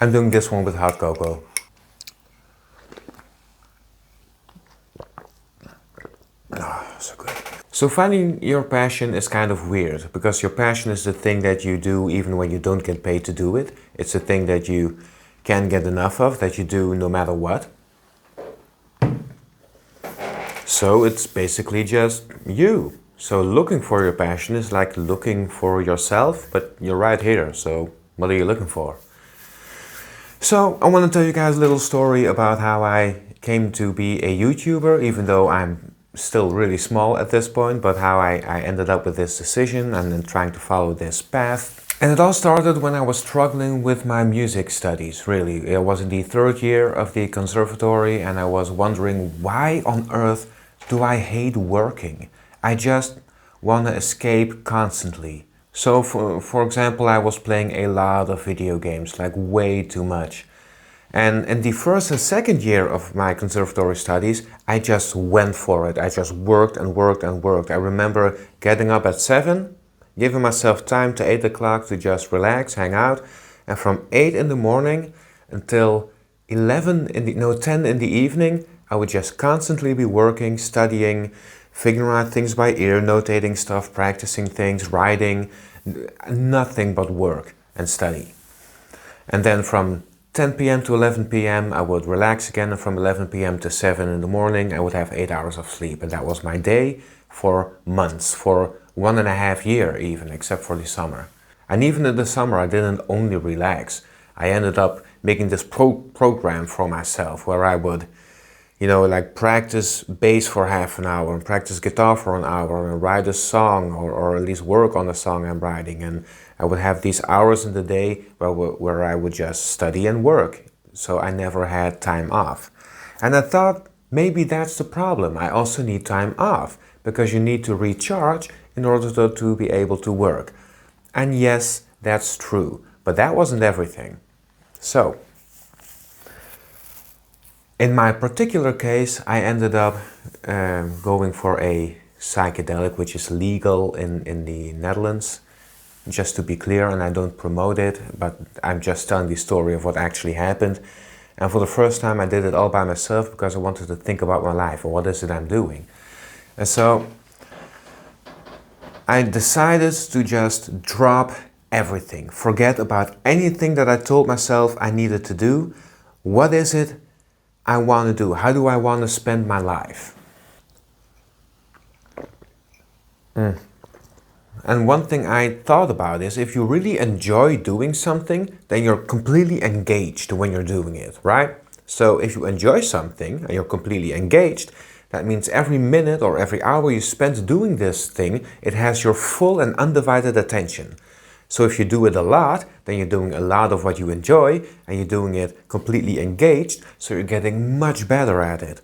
I'm doing this one with hot cocoa. Ah, so good. So finding your passion is kind of weird, because your passion is the thing that you do even when you don't get paid to do it. It's the thing that you can't get enough of, that you do no matter what. So it's basically just you. So looking for your passion is like looking for yourself, but you're right here, so what are you looking for? So I want to tell you guys a little story about how I came to be a YouTuber, even though I'm still really small at this point, but how I ended up with this decision and then trying to follow this path. And it all started when I was struggling with my music studies, really. I was in the third year of the conservatory and I was wondering, why on earth do I hate working? I just want to escape constantly. So for example, I was playing a lot of video games, like way too much. And in the first and second year of my conservatory studies, I just went for it. I just worked and worked and worked. I remember getting up at 7, giving myself time to 8 o'clock to just relax, hang out. And from 8 in the morning until 10 in the evening, I would just constantly be working, studying, figuring out things by ear, notating stuff, practicing things, writing, nothing but work and study. And then from 10 p.m. to 11 p.m. I would relax again, and from 11 p.m. to 7 in the morning I would have 8 hours of sleep. And that was my day for months, for 1.5 years even, except for the summer. And even in the summer I didn't only relax. I ended up making this program for myself where I would, like practice bass for half an hour and practice guitar for an hour and write a song or at least work on the song I'm writing. And I would have these hours in the day where I would just study and work. So I never had time off. And I thought maybe that's the problem. I also need time off because you need to recharge in order to be able to work. And yes, that's true. But that wasn't everything. So in my particular case, I ended up going for a psychedelic, which is legal in the Netherlands. Just to be clear, and I don't promote it, but I'm just telling the story of what actually happened. And for the first time I did it all by myself because I wanted to think about my life and what is it I'm doing. And so I decided to just drop everything. Forget about anything that I told myself I needed to do. What is it I want to do? How do I want to spend my life? And one thing I thought about is if you really enjoy doing something, then you're completely engaged when you're doing it, right? So if you enjoy something and you're completely engaged, that means every minute or every hour you spend doing this thing, it has your full and undivided attention. So if you do it a lot, then you're doing a lot of what you enjoy and you're doing it completely engaged, so you're getting much better at it.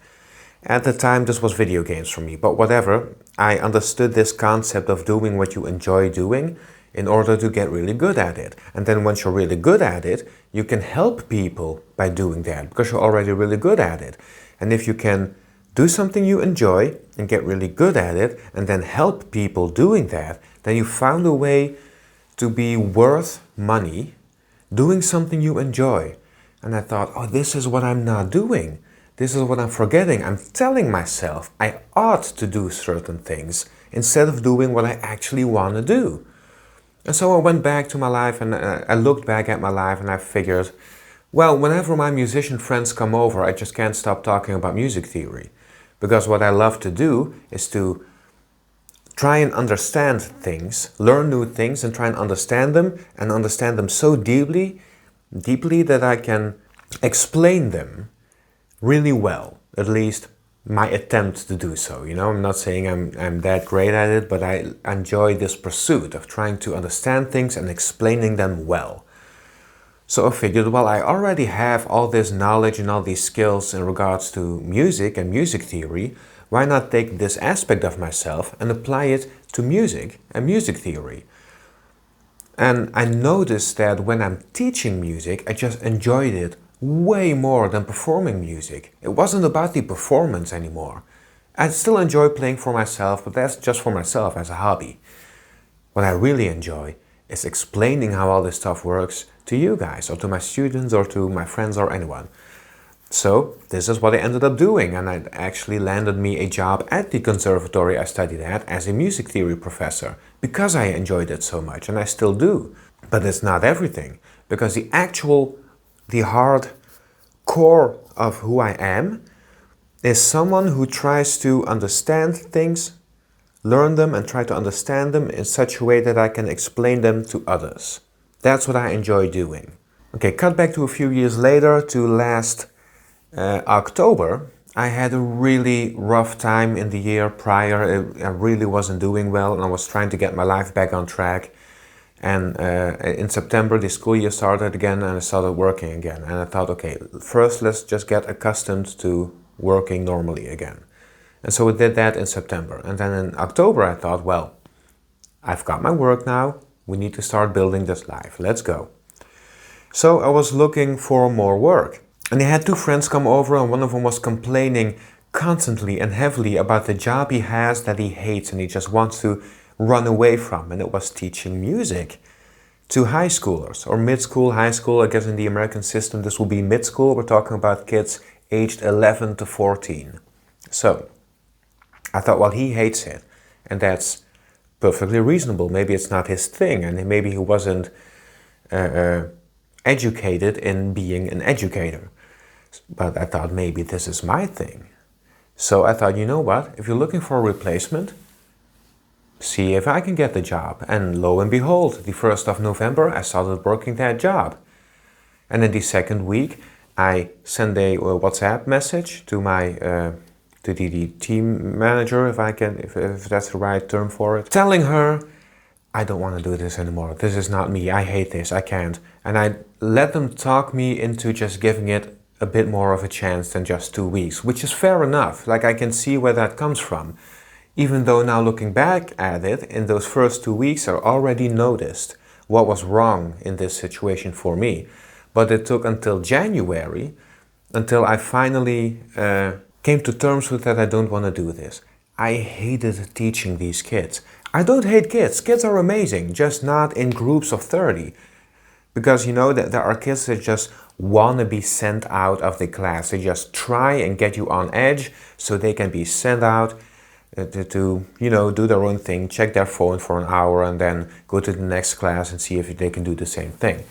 At the time, this was video games for me, but whatever, I understood this concept of doing what you enjoy doing in order to get really good at it. And then once you're really good at it, you can help people by doing that because you're already really good at it. And if you can do something you enjoy and get really good at it and then help people doing that, then you found a way to be worth money doing something you enjoy. And I thought, oh, this is what I'm not doing. This is what I'm forgetting. I'm telling myself I ought to do certain things instead of doing what I actually want to do. And so I went back to my life and I looked back at my life and I figured, well, whenever my musician friends come over, I just can't stop talking about music theory. Because what I love to do is to try and understand things, learn new things and try and understand them so deeply that I can explain them really well, at least my attempt to do so. I'm not saying I'm that great at it, but I enjoy this pursuit of trying to understand things and explaining them well. So I figured, well, I already have all this knowledge and all these skills in regards to music and music theory. Why not take this aspect of myself and apply it to music and music theory? And I noticed that when I'm teaching music, I just enjoyed it way more than performing music. It wasn't about the performance anymore. I still enjoy playing for myself, but that's just for myself as a hobby. What I really enjoy is explaining how all this stuff works to you guys or to my students or to my friends or anyone. So this is what I ended up doing, and it actually landed me a job at the conservatory I studied at as a music theory professor because I enjoyed it so much, and I still do. But it's not everything, because the hard core of who I am is someone who tries to understand things, learn them and try to understand them in such a way that I can explain them to others. That's what I enjoy doing. Okay, cut back to a few years later to last October. I had a really rough time in the year prior. I really wasn't doing well, and I was trying to get my life back on track. And in September, the school year started again, and I started working again. And I thought, okay, first let's just get accustomed to working normally again. And so we did that in September. And then in October, I thought, well, I've got my work now. We need to start building this life. Let's go. So I was looking for more work. And I had two friends come over, and one of them was complaining constantly and heavily about the job he has that he hates and he just wants to run away from. And it was teaching music to high schoolers or mid-school, high school. I guess in the American system this will be mid-school. We're talking about kids aged 11 to 14. So I thought, well, he hates it, and that's perfectly reasonable. Maybe it's not his thing, and maybe he wasn't educated in being an educator. But I thought maybe this is my thing. So I thought, you know what, if you're looking for a replacement, see if I can get the job. And lo and behold, the 1st of November, I started working that job. And in the second week, I sent a WhatsApp message to my to the team manager, if that's the right term for it, telling her, I don't want to do this anymore. This is not me. I hate this. I can't. And I let them talk me into just giving it a bit more of a chance than just 2 weeks, which is fair enough. Like, I can see where that comes from. Even though now looking back at it, in those first 2 weeks, I already noticed what was wrong in this situation for me. But it took until January, until I finally came to terms with that I don't want to do this. I hated teaching these kids. I don't hate kids. Kids are amazing, just not in groups of 30. Because you know that there are kids that just want to be sent out of the class. They just try and get you on edge so they can be sent out to do their own thing, check their phone for an hour and then go to the next class and see if they can do the same thing.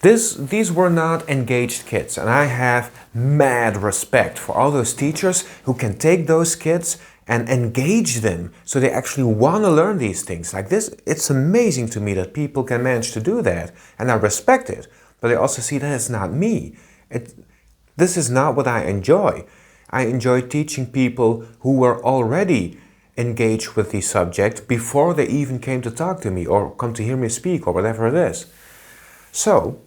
These were not engaged kids, and I have mad respect for all those teachers who can take those kids and engage them so they actually want to learn these things. Like this, it's amazing to me that people can manage to do that, and I respect it. But I also see that it's not me. This is not what I enjoy. I enjoy teaching people who were already engaged with the subject before they even came to talk to me or come to hear me speak or whatever it is. So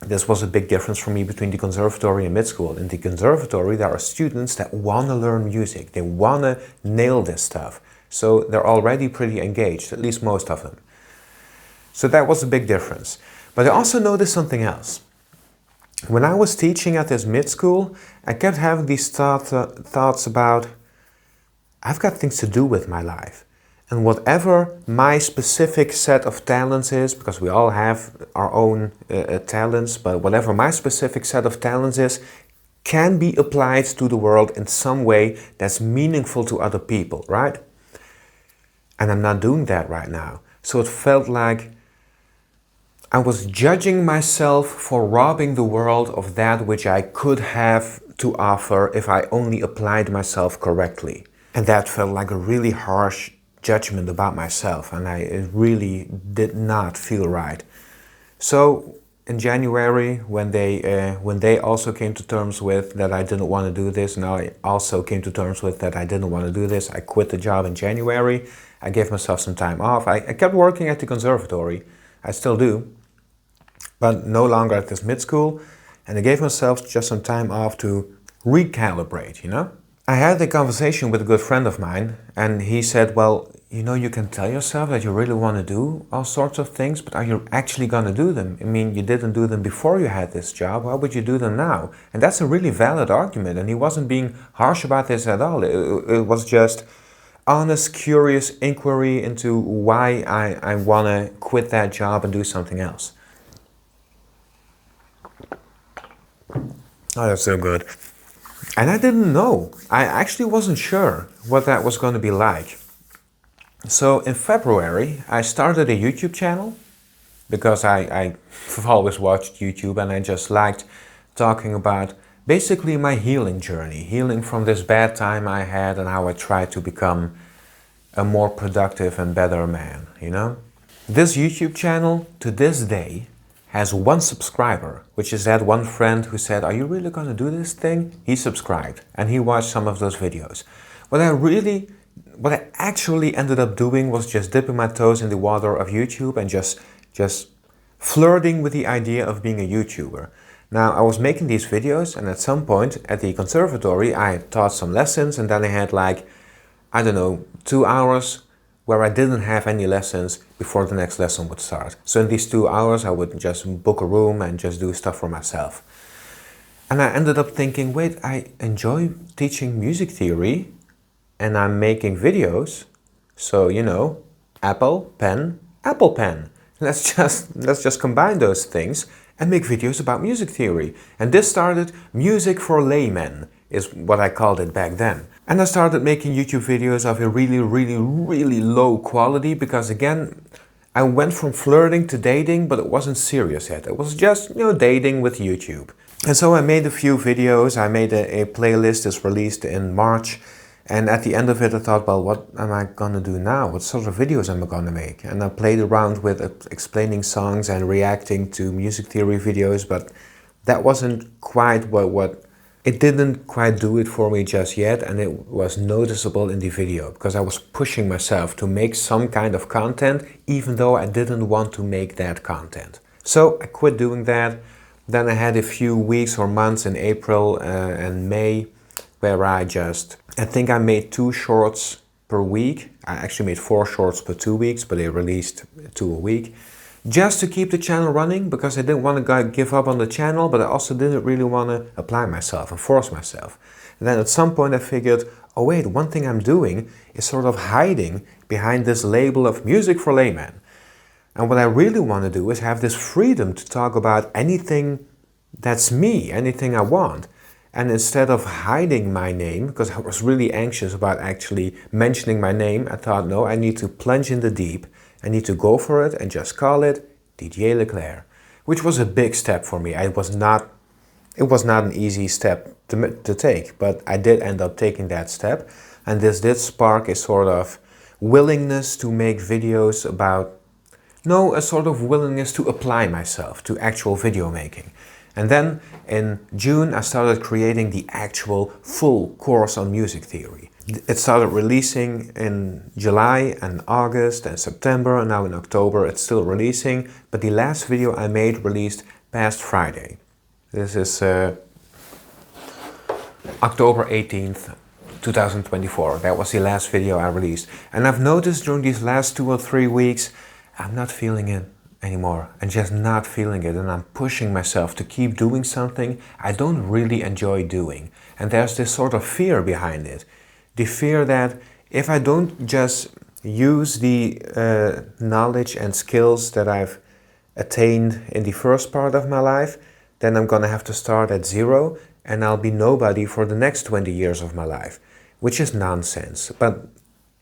this was a big difference for me between the conservatory and mid-school. In the conservatory, there are students that want to learn music. They want to nail this stuff. So they're already pretty engaged, at least most of them. So that was a big difference. But I also noticed something else. When I was teaching at this mid-school, I kept having these thoughts about, I've got things to do with my life. And whatever my specific set of talents is, because we all have our own talents, but whatever my specific set of talents is, can be applied to the world in some way that's meaningful to other people, right? And I'm not doing that right now. So it felt like I was judging myself for robbing the world of that which I could have to offer if I only applied myself correctly. And that felt like a really harsh judgment about myself, and it really did not feel right. So in January, when they also came to terms with that I didn't want to do this, and I also came to terms with that I didn't want to do this, I quit the job in January. I gave myself some time off. I kept working at the conservatory. I still do, but no longer at this mid-school. And I gave myself just some time off to recalibrate, I had a conversation with a good friend of mine, and he said, well, you can tell yourself that you really want to do all sorts of things, but are you actually going to do them? I mean, you didn't do them before you had this job. Why would you do them now? And that's a really valid argument, and he wasn't being harsh about this at all. It was just honest, curious inquiry into why I want to quit that job and do something else. Oh, that's so good. And I didn't know. I actually wasn't sure what that was going to be like. So in February, I started a YouTube channel because I've always watched YouTube and I just liked talking about basically my healing journey, healing from this bad time I had and how I tried to become a more productive and better man, you know? This YouTube channel to this day has 1 subscriber, which is that one friend who said, "Are you really gonna do this thing?" He subscribed and he watched some of those videos. What I actually ended up doing was just dipping my toes in the water of YouTube and just flirting with the idea of being a YouTuber. Now, I was making these videos and at some point at the conservatory I taught some lessons and then I had like, I don't know, 2 hours where I didn't have any lessons before the next lesson would start. So in these 2 hours I would just book a room and just do stuff for myself. And I ended up thinking, wait, I enjoy teaching music theory and I'm making videos. So, you know, Apple Pen, Apple Pen. Let's just combine those things and make videos about music theory. And this started Music for Laymen, is what I called it back then. And I started making YouTube videos of a really low quality because again, I went from flirting to dating, but it wasn't serious yet. It was just, you know, dating with YouTube. And so I made a few videos. I made a playlist that's released in March. And at the end of it, I thought, well, what am I gonna do now? What sort of videos am I gonna make? And I played around with explaining songs and reacting to music theory videos, but that wasn't quite what it didn't quite do it for me just yet, and it was noticeable in the video because I was pushing myself to make some kind of content even though I didn't want to make that content. So I quit doing that. Then I had a few weeks or months in April and May where I think I made 2 shorts per week. I actually made 4 shorts per 2 weeks, but they released 2 a week. Just to keep the channel running, because I didn't want to give up on the channel, but I also didn't really want to apply myself and force myself. And then at some point I figured, oh wait, one thing I'm doing is sort of hiding behind this label of Music for Laymen. And what I really want to do is have this freedom to talk about anything that's me, anything I want. And instead of hiding my name, because I was really anxious about actually mentioning my name, I thought, no, I need to plunge in the deep. I need to go for it and just call it Didier Leclaire, which was a big step for me. It was not an easy step to take, but I did end up taking that step. And this did spark a sort of willingness to make videos a sort of willingness to apply myself to actual video making. And then in June, I started creating the actual full course on music theory. It started releasing in July and August and September, and now in October it's still releasing. But the last video I made released past Friday. This is October 18th, 2024. That was the last video I released. And I've noticed during these last 2 or 3 weeks, I'm not feeling it anymore. I'm just not feeling it, and I'm pushing myself to keep doing something I don't really enjoy doing. And there's this sort of fear behind it. The fear that if I don't just use the knowledge and skills that I've attained in the first part of my life, then I'm gonna have to start at zero and I'll be nobody for the next 20 years of my life, which is nonsense. But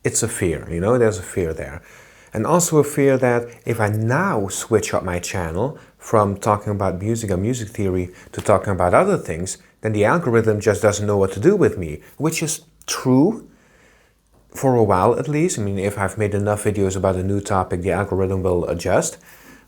it's a fear, you know, there's a fear there. And also a fear that if I now switch up my channel from talking about music and music theory to talking about other things, then the algorithm just doesn't know what to do with me, which is true for a while at least. I mean, if I've made enough videos about a new topic, the algorithm will adjust.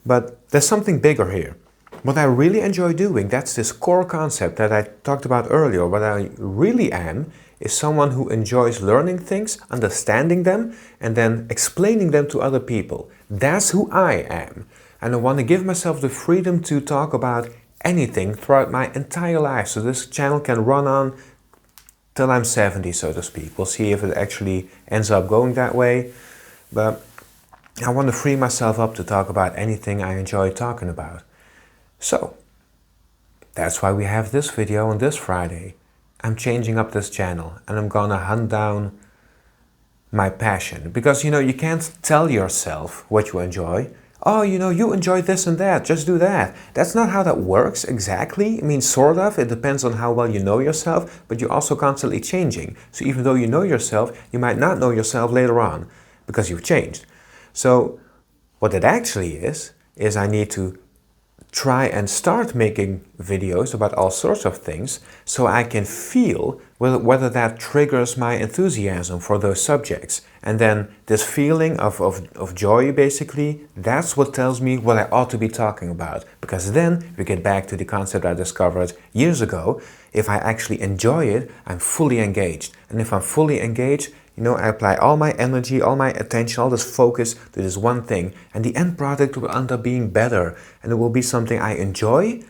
But there's something bigger here. What I really enjoy doing, that's this core concept that I talked about earlier. What I really am is someone who enjoys learning things, understanding them, and then explaining them to other people. That's who I am. And I want to give myself the freedom to talk about anything throughout my entire life. So this channel can run on till I'm 70, so to speak. We'll see if it actually ends up going that way. But I want to free myself up to talk about anything I enjoy talking about. So, that's why we have this video on this Friday. I'm changing up this channel and I'm gonna hunt down my passion. Because, you know, you can't tell yourself what you enjoy oh, you enjoy this and that, just do that. That's not how that works exactly. I mean, sort of. It depends on how well you know yourself, but you're also constantly changing. So even though you know yourself, you might not know yourself later on because you've changed. So what it actually is I need to try and start making videos about all sorts of things so I can feel whether that triggers my enthusiasm for those subjects. And then this feeling of joy, basically, that's what tells me what I ought to be talking about. Because then we get back to the concept I discovered years ago. If I actually enjoy it, I'm fully engaged. And if I'm fully engaged, I apply all my energy, all my attention, all this focus to this one thing, and the end product will end up being better, and it will be something I enjoy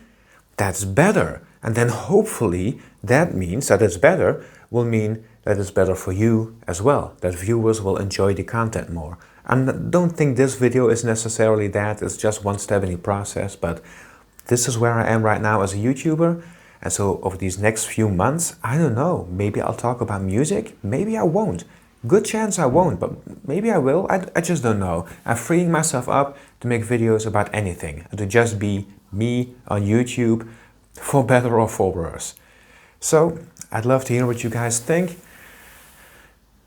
that's better. And then hopefully that means that it's better will mean that it's better for you as well, that viewers will enjoy the content more. I don't think this video is necessarily that, it's just one step in the process, but this is where I am right now as a YouTuber. And so over these next few months, I don't know, maybe I'll talk about music, maybe I won't. Good chance I won't, but maybe I will. I just don't know. I'm freeing myself up to make videos about anything and to just be me on YouTube, for better or for worse. So I'd love to hear what you guys think.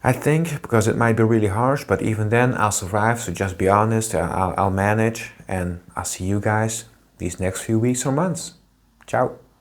I think, because it might be really harsh, but even then I'll survive, so just be honest, I'll manage, and I'll see you guys these next few weeks or months. Ciao.